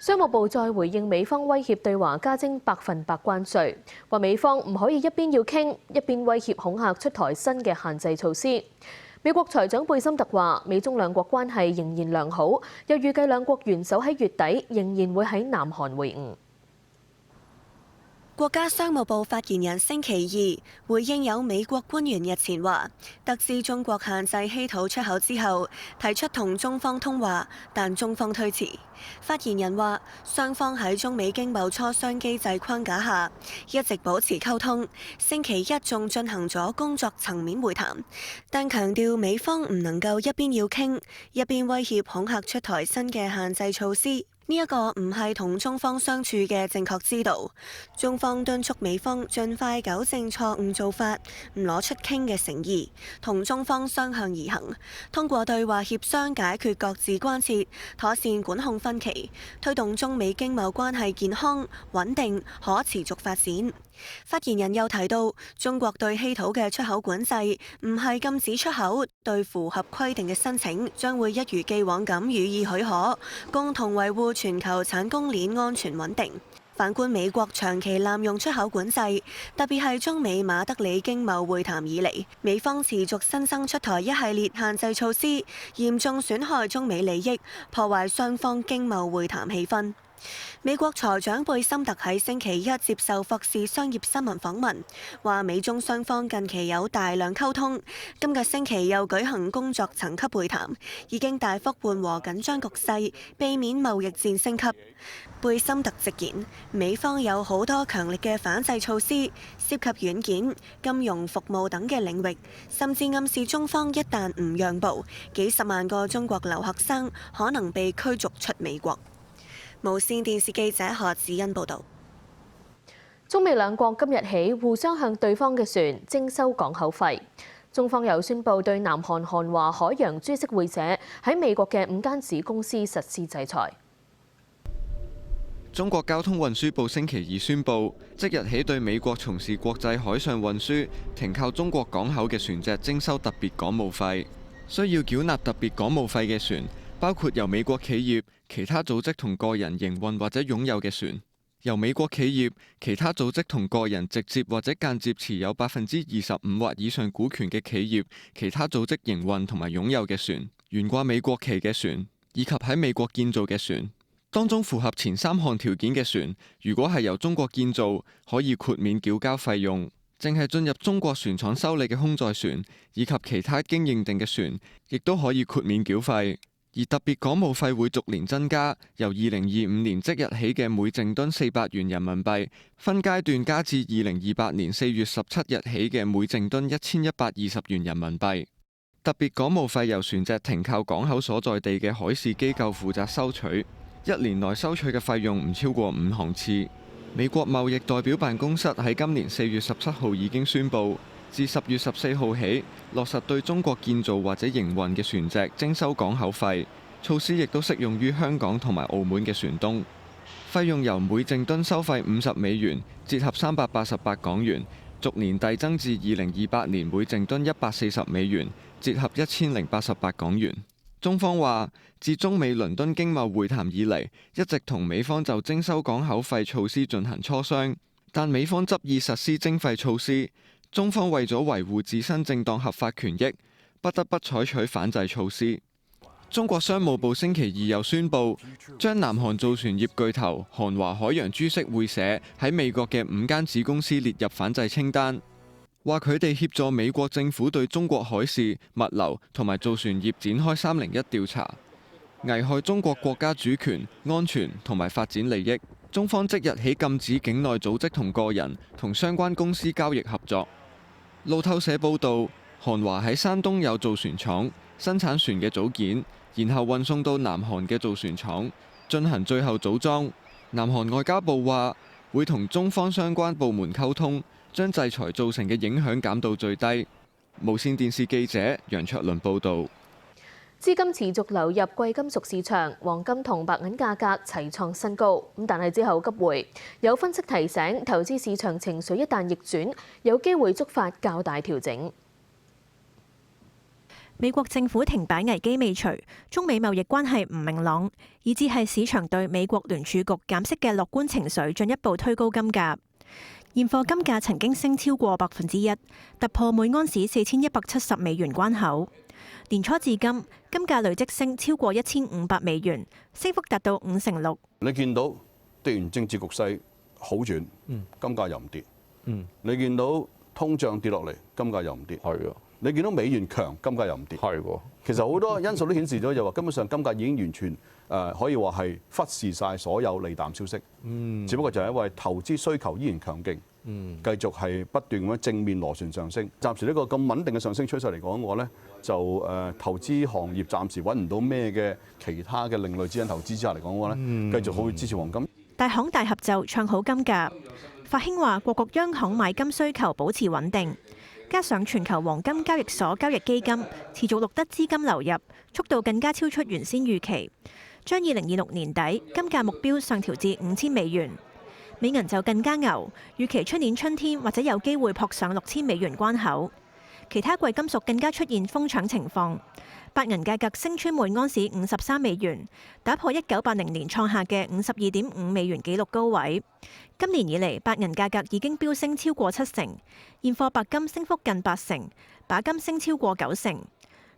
商務部再回應美方威脅對華加徵100%關稅，話美方唔可以一邊要傾，一邊威脅恐嚇出台新嘅限制措施。美國財長貝森特話，美中兩國關係仍然良好，又預計兩國元首喺月底仍然會喺南韓會晤。國家商務部發言人星期二回應有美國官員日前話，得知中國限制稀土出口之後，提出同中方通話，但中方推辭。發言人話，雙方喺中美經貿磋商機制框架下一直保持溝通，星期一仲進行咗工作層面會談，但強調美方唔能夠一邊要傾，一邊威脅恐嚇出台新嘅限制措施。呢一個唔係同中方相處嘅正確之道，中方敦促美方盡快糾正錯誤做法，唔攞出傾嘅誠意，同中方相向而行，通過對話協商解決各自關切，妥善管控分歧，推動中美經貿關係健康、穩定、可持續發展。發言人又提到，中國對稀土嘅出口管制唔係禁止出口，對符合規定嘅申請將會一如既往咁予以許可，共同維護全球產供鏈安全穩定。反觀美國長期濫用出口管制，特別係中美馬德里經貿會談以嚟，美方持續新增出台一系列限制措施，嚴重損害中美利益，破壞雙方經貿會談氣氛。美國財長貝森特喺星期一接受霍士商業新聞訪問，話美中雙方近期有大量溝通，今個星期又舉行工作層級會談，已經大幅緩和緊張局勢，避免貿易戰升級。貝森特直言，美方有好多強力嘅反制措施，涉及軟件、金融服務等嘅領域，甚至暗示中方一旦唔讓步，幾十萬個中國留學生可能被驅逐出美國。無線電視記者何子欣報導。中美兩國今日起互相向對方嘅船徵收港口費。中方又宣布對南韓韓華海洋株式會社喺美國嘅5間子公司實施制裁。中國交通運輸部星期二宣布，即日起對美國從事國際海上運輸、停靠中國港口嘅船隻徵收特別港務費。需要繳納特別港務費嘅船，包括由美國企業、其他組織同個人營運或者擁有嘅船，由美國企業、其他組織同個人直接或者間接持有25%或以上股權嘅企業、其他組織營運同埋擁有嘅船，懸掛美國旗嘅船，以及喺美國建造嘅船。當中符合前3項條件嘅船，如果係由中國建造，可以豁免繳交費用。淨係進入中國船廠修理嘅空載船，以及其他經認定嘅船，亦都可以豁免繳費。而特別港務費會逐年增加，由2025年即日起嘅每淨噸400元人民幣，分階段加至2028年4月17日起嘅每淨噸1120元人民幣。特別港務費由船隻停靠港口所在地嘅海事機構負責收取，一年內收取嘅費用唔超過5航次。美國貿易代表辦公室喺今年4月17號已經宣布，自10月14號起落實對中國建造或者營運嘅船隻徵收港口費，措施亦都適用於香港同埋澳門嘅船東。費用由每淨噸收費50美元，折合388港元，逐年遞增至2028年每淨噸140美元，折合1088港元。中方話，自中美倫敦經貿會談以嚟，一直同美方就徵收港口費措施進行磋商，但美方執意實施徵費措施，中方為咗維護自身正當合法權益，不得不採取反制措施。中國商務部星期二又宣布，將南韓造船業巨頭韓華海洋株式會社喺美國嘅5間子公司列入反制清單，話佢哋協助美國政府對中國海事、物流同埋造船業展開301調查，危害中國國家主權、安全同埋發展利益。中方即日起禁止境內組織同個人同相關公司交易合作。路透社報導，韓華喺山東有造船廠，生產船嘅組件，然後運送到南韓嘅造船廠進行最後組裝。南韓外交部話會同中方相關部門溝通，將制裁造成嘅影響減到最低。無線電視記者楊卓倫報導。資金持續流入貴金屬市場，黃金同白銀價格齊創新高，但係之後急回。有分析提醒，投資市場情緒一旦逆轉，有機會觸發較大調整。美國政府停擺危機未除，中美貿易關係唔明朗，以致係市場對美國聯儲局減息嘅樂觀情緒進一步推高金價。現貨金價曾經升超過1%，突破每安士4170美元關口。年初至今，金價累積升超過1500美元，升幅達到6%。你見到地緣政治局勢好轉，金價又唔跌。你見到通脹跌落嚟，金價又唔跌。係啊。你見到美元強，金價又唔跌。係喎。其實好多因素都顯示咗，就話根本上金價已經完全可以話係忽視晒所有利淡消息。只不過就係因為投資需求依然強勁，繼續係不斷咁樣正面螺旋上升。暫時呢個咁穩定嘅上升趨勢嚟講嘅話咧，就投資行業暫時揾唔到咩嘅其他嘅另類資產投資之下嚟講嘅話咧，繼續好支持黃金。大行大合奏唱好金價。法興話，各國央行買金需求保持穩定，加上全球黃金交易所交易基金持續錄得資金流入，速度更加超出原先預期，將2026年底金價目標上調至5000美元。美銀就更加牛，預期出年春天或者有機會撲上6000美元關口。其他貴金屬更加出現瘋搶情況，白銀價格升穿每安士53美元，打破1980年創下嘅52.5美元紀錄高位。今年以嚟，白銀價格已經飆升超過70%，現貨白金升幅近80%，把金升超過90%。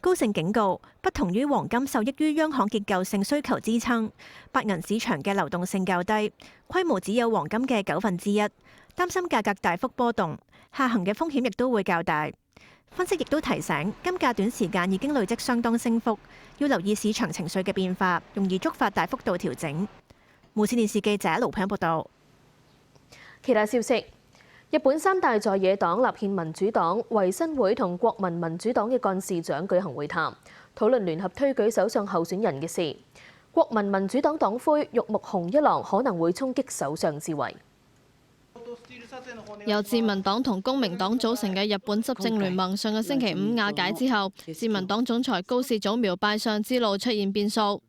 高盛警告，不同於黃金受益於央行結構性需求支撐，白銀市場嘅流動性較低，規模只有黃金嘅1/9，擔心價格大幅波動，下行嘅風險亦都會較大。分析亦都提醒，金價短時間已經累積相當升幅，要留意市場情緒嘅變化，容易觸發大幅度調整。無線電視記者盧平報道。其他消息，日本三大在野黨立憲民主黨、維新會同國民民主黨嘅幹事長舉行會談，討論聯合推舉首相候選人嘅事。國民民主黨黨魁玉木雄一郎可能會衝擊首相之位。由自民黨同公明黨組成嘅日本執政聯盟上個星期五瓦解之後，自民黨總裁高市早苗拜相之路出現變數。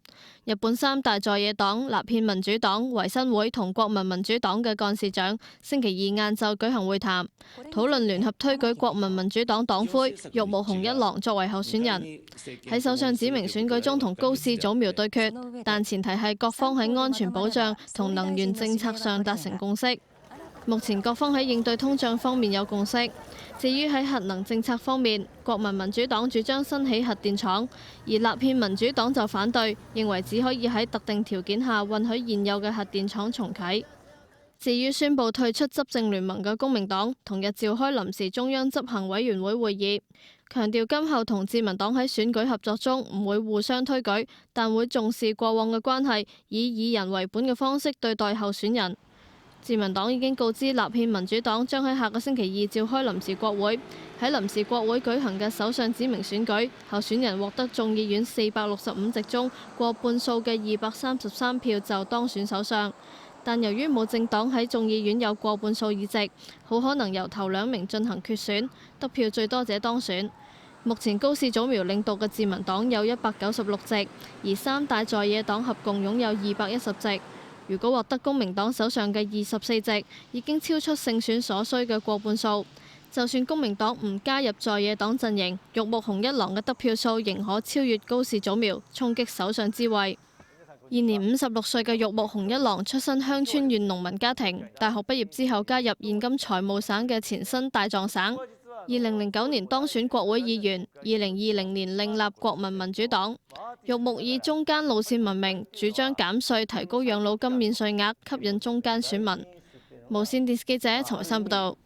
日本三大在野黨立憲民主黨、維新會同國民民主黨嘅幹事長星期二晏晝舉行會談，討論聯合推舉國民民主黨黨魁玉木雄一郎作為候選人，喺首相指明選舉中同高市早苗對決，但前提係各方喺安全保障同能源政策上達成共識。目前各方喺應對通脹方面有共識，至於喺核能政策方面，國民民主黨主張新起核電廠，而立憲民主黨就反對，認為只可以喺特定條件下允許現有嘅核電廠重啟。至於宣布退出執政聯盟嘅公明黨，同日召開臨時中央執行委員會會議，強調今後同自民黨喺選舉合作中唔會互相推舉，但會重視過往嘅關係，以人為本嘅方式對待候選人。自民黨已經告知立憲民主黨將喺下個星期二召開臨時國會，喺臨時國會舉行嘅首相指名選舉，候選人獲得眾議院465席中過半數嘅233票就當選首相。但由於冇政黨喺眾議院有過半數議席，好可能由頭兩名進行決選，得票最多者當選。目前高市早苗領導嘅自民黨有196席，而三大在野黨合共擁有210席。如果獲得公明黨手上嘅24席，已經超出勝選所需嘅過半數。就算公明黨唔加入在野黨陣營，玉木雄一郎嘅得票數仍可超越高市早苗，衝擊首相之位。現年56歲嘅玉木雄一郎出身鄉村縣農民家庭，大學畢業之後加入現今財務省嘅前身大藏省。2009年當選國會議員，2020年另立國民民主黨。玉木以中間路線聞名，主張減稅、提高養老金免稅額，吸引中間選民。無線電視記者陳慧珊報道。